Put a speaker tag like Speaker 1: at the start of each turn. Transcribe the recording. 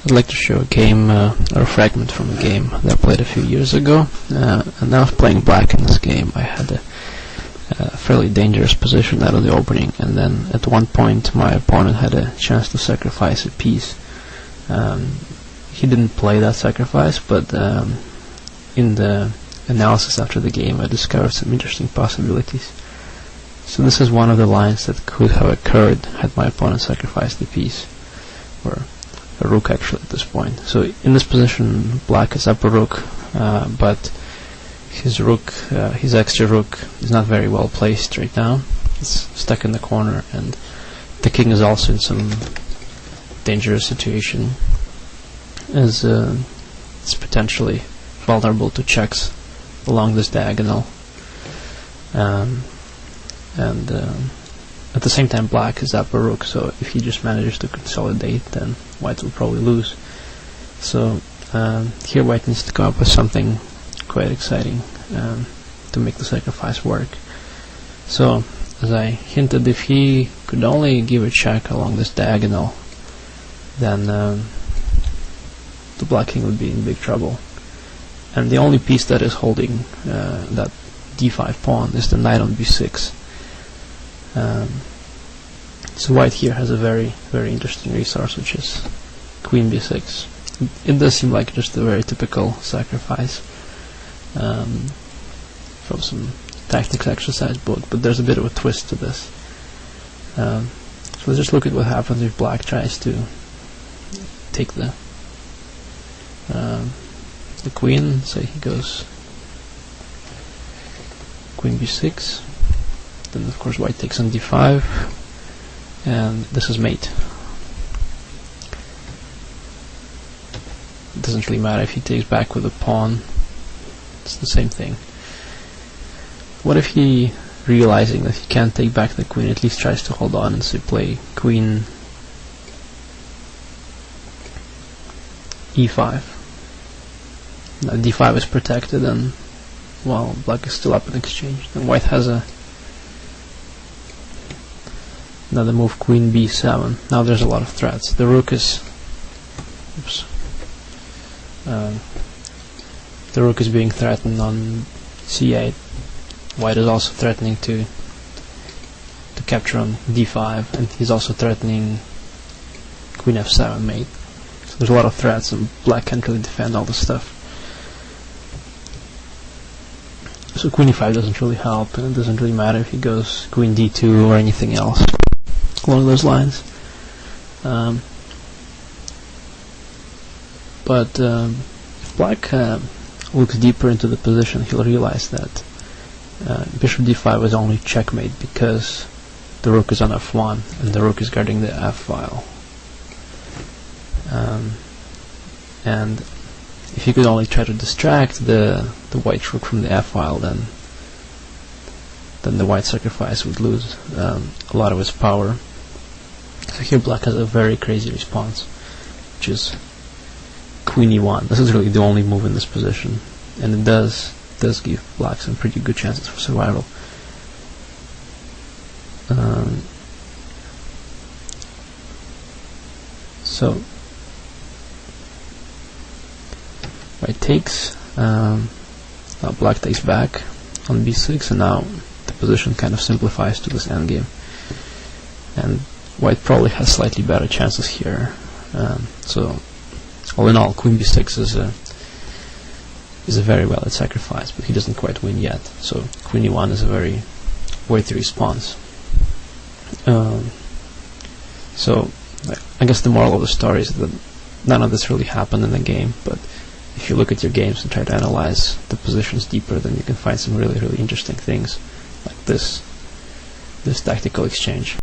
Speaker 1: I'd like to show a game, or a fragment from a game that I played a few years ago, and I was playing black in this game. I had a fairly dangerous position out of the opening, and then at one point my opponent had a chance to sacrifice a piece. He didn't play that sacrifice, but in the analysis after the game I discovered some interesting possibilities. So this is one of the lines that could have occurred had my opponent sacrificed the piece, or a rook actually at this point. So in this position black is up a rook, but his rook, his extra rook, is not very well placed right now. It's stuck in the corner, and the king is also in some dangerous situation, as it's potentially vulnerable to checks along this diagonal. At the same time black is up a rook, so if he just manages to consolidate, then white will probably lose. So here white needs to come up with something quite exciting to make the sacrifice work. So as I hinted, if he could only give a check along this diagonal, then the black king would be in big trouble. And the only piece that is holding that d5 pawn is the knight on b6. So white here has a very, very interesting resource, which is queen b6. It does seem like just a very typical sacrifice from some tactics exercise book, but there's a bit of a twist to this. So let's just look at what happens if black tries to take the queen. Say he goes queen b6, then of course white takes on d5, and this is mate. It doesn't really matter if he takes back with a pawn, it's the same thing. What if he, realizing that he can't take back the queen, at least tries to hold on and say play queen e5? Now d5 is protected, and while black is still up in exchange, then white has another move, queen b7. Now there's a lot of threats. The rook is the rook is being threatened on c8. White is also threatening to capture on d5, and he's also threatening queen f7 mate. So there's a lot of threats, and black can't really defend all this stuff. So queen e5 doesn't really help, and it doesn't really matter if he goes queen d2 or anything else along those lines. But if black looks deeper into the position, he'll realize that bishop d5 is only checkmate because the rook is on f1 and the rook is guarding the f file. And if he could only try to distract the white rook from the f file, then the white sacrifice would lose a lot of its power. So here black has a very crazy response, which is queen e1. This is really the only move in this position, and it does give black some pretty good chances for survival. So white takes, now black takes back on b6, and now the position kind of simplifies to this endgame, and white probably has slightly better chances here. So all in all, queen b6 is a very valid sacrifice, but he doesn't quite win yet. So queen e1 is a very worthy response. So I guess the moral of the story is that none of this really happened in the game, but if you look at your games and try to analyze the positions deeper, then you can find some really, really interesting things like this tactical exchange.